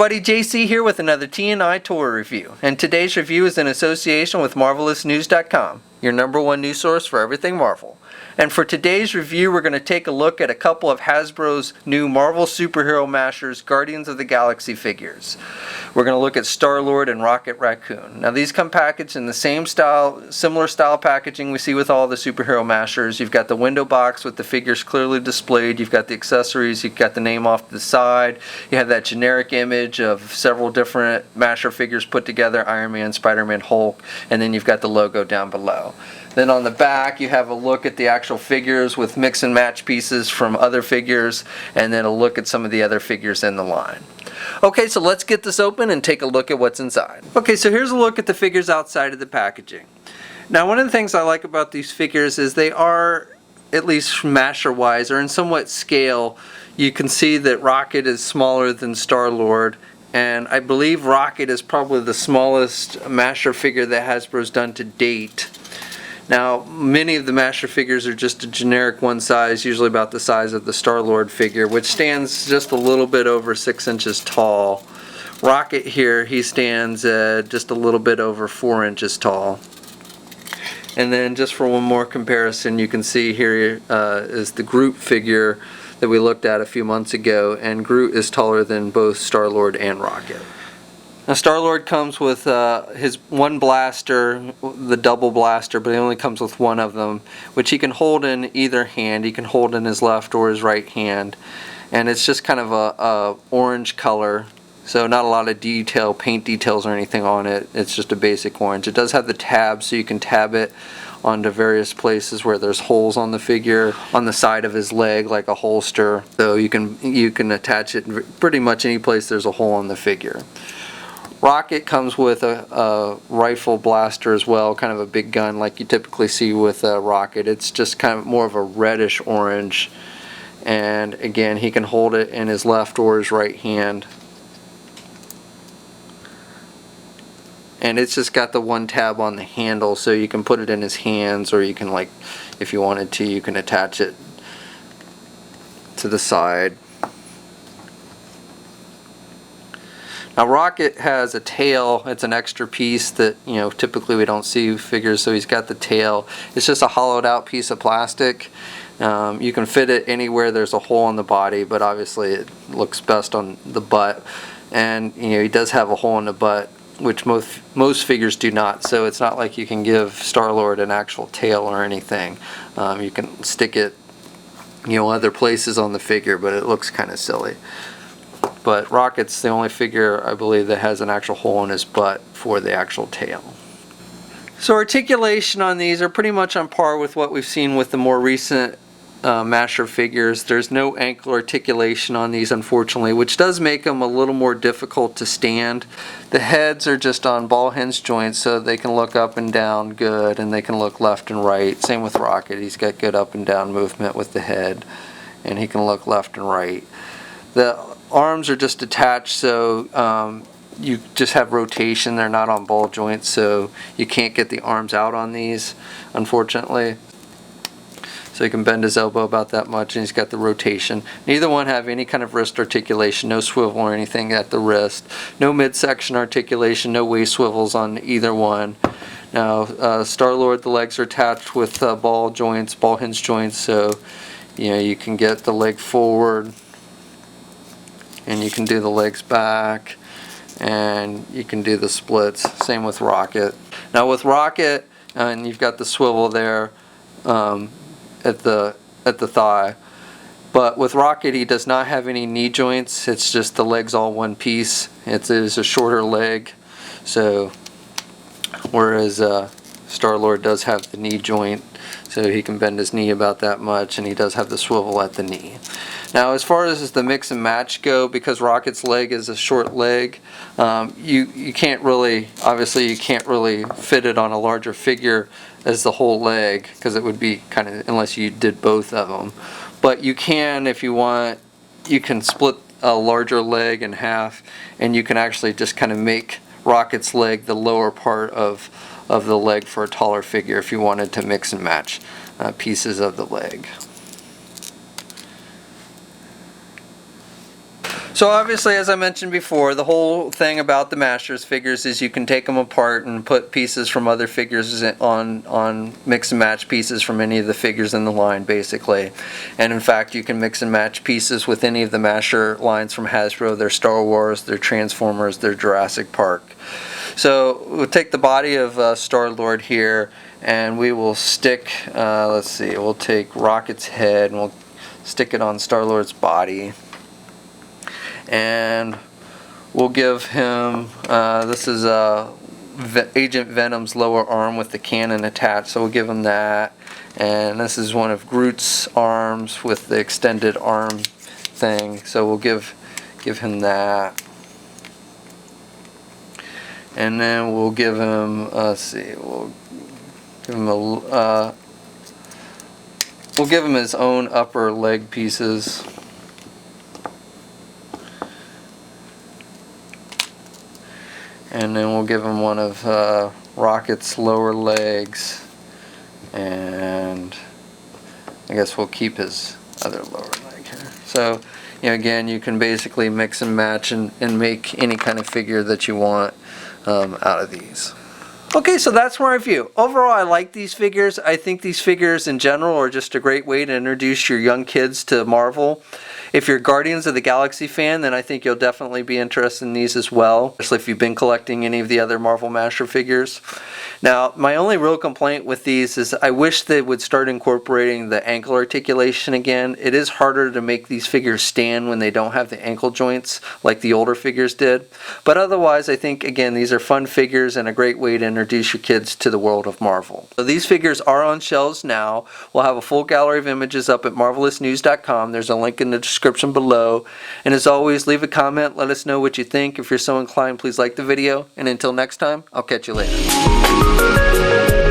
everybody, JC here with another T&I toy review, and today's review is in association with MarvelousNews.com, your #1 news source for everything Marvel. And for today's review, we're going to take a look at a couple of Hasbro's new Marvel Superhero Mashers Guardians of the Galaxy figures. We're going to look at Star-Lord and Rocket Raccoon. Now these come packaged in the same style, similar style packaging we see with all the Superhero Mashers. You've got the window box with the figures clearly displayed, you've got the accessories, you've got the name off to the side, you have that generic image of several different Masher figures put together, Iron Man, Spider-Man, Hulk, and then you've got the logo down below. Then on the back you have a look at the actual figures with mix and match pieces from other figures, and then a look at some of the other figures in the line. Okay, so let's get this open and take a look at what's inside. Okay, so here's a look at the figures outside of the packaging. Now one of the things I like about these figures is they are, at least Masher wise, are in somewhat scale. You can see that Rocket is smaller than Star-Lord, and I believe Rocket is probably the smallest Masher figure that Hasbro's done to date. Now, many of the Masher figures are just a generic one size, usually about the size of the Star-Lord figure, which stands just a little bit over 6 inches tall. Rocket here, he stands just a little bit over 4 inches tall. And then just for one more comparison, you can see here is the Groot figure that we looked at a few months ago, and Groot is taller than both Star-Lord and Rocket. Now Star-Lord comes with his one blaster, the double blaster, but he only comes with one of them, which he can hold in either hand. He can hold in his left or his right hand, and it's just kind of a orange color, so not a lot of detail, paint details or anything on it. It's just a basic orange. It does have the tab, so you can tab it onto various places where there's holes on the figure, on the side of his leg like a holster, so you can attach it pretty much any place there's a hole on the figure. Rocket comes with a rifle blaster as well, kind of a big gun like you typically see with Rocket. It's just kind of more of a reddish orange, and again he can hold it in his left or his right hand. And it's just got the one tab on the handle, so you can put it in his hands, or you can, like, if you wanted to, you can attach it to the side. Now Rocket has a tail. It's an extra piece that, you know, typically we don't see figures, so he's got the tail. It's just a hollowed out piece of plastic. You can fit it anywhere there's a hole in the body, but obviously it looks best on the butt. And you know, he does have a hole in the butt, which most figures do not, so it's not like you can give Star-Lord an actual tail or anything. You can stick it, you know, other places on the figure, but it looks kind of silly. But Rocket's the only figure, I believe, that has an actual hole in his butt for the actual tail. So articulation on these are pretty much on par with what we've seen with the more recent Masher figures. There's no ankle articulation on these, unfortunately, which does make them a little more difficult to stand. The heads are just on ball hinge joints, so they can look up and down good, and they can look left and right. Same with Rocket. He's got good up and down movement with the head, and he can look left and right. The arms are just attached, so you just have rotation. They're not on ball joints, so you can't get the arms out on these, unfortunately. So he can bend his elbow about that much, and he's got the rotation. Neither one have any kind of wrist articulation, no swivel or anything at the wrist, no midsection articulation, no waist swivels on either one. Now Star-Lord, the legs are attached with ball joints, ball hinge joints, so you know, you can get the leg forward, and you can do the legs back, and you can do the splits. Same with Rocket. Now with Rocket, and you've got the swivel there at the thigh, but with Rocket he does not have any knee joints. It's just the legs all one piece. It is a shorter leg, so whereas Star-Lord does have the knee joint, so he can bend his knee about that much, and he does have the swivel at the knee. Now as far as the mix and match go, because Rocket's leg is a short leg, you can't really, obviously you can't really fit it on a larger figure as the whole leg, because it would be kind of, unless you did both of them. But you can, if you want, you can split a larger leg in half, and you can actually just kind of make Rocket's leg the lower part of the leg for a taller figure if you wanted to mix and match pieces of the leg. So obviously, as I mentioned before, the whole thing about the Masters figures is you can take them apart and put pieces from other figures on mix and match pieces from any of the figures in the line, basically. And in fact, you can mix and match pieces with any of the Master lines from Hasbro, their Star Wars, their Transformers, their Jurassic Park. So we'll take the body of Star-Lord here, and we will stick, let's see, we'll take Rocket's head and we'll stick it on Star-Lord's body. And we'll give him, this is Agent Venom's lower arm with the cannon attached, so we'll give him that. And this is one of Groot's arms with the extended arm thing, so we'll give him that. And then we'll give him, let's see, we'll give him his own upper leg pieces. And then we'll give him one of Rocket's lower legs, and I guess we'll keep his other lower leg here. So, you know, again, you can basically mix and match and make any kind of figure that you want out of these. Okay, so that's my review. Overall, I like these figures. I think these figures in general are just a great way to introduce your young kids to Marvel. If you're a Guardians of the Galaxy fan, then I think you'll definitely be interested in these as well, especially if you've been collecting any of the other Marvel Master figures. Now, my only real complaint with these is I wish they would start incorporating the ankle articulation again. It is harder to make these figures stand when they don't have the ankle joints like the older figures did. But otherwise, I think, again, these are fun figures and a great way to introduce your kids to the world of Marvel. So these figures are on shelves now. We'll have a full gallery of images up at marvelousnews.com. There's a link in the description below. And as always, leave a comment. Let us know what you think. If you're so inclined, please like the video. And until next time, I'll catch you later.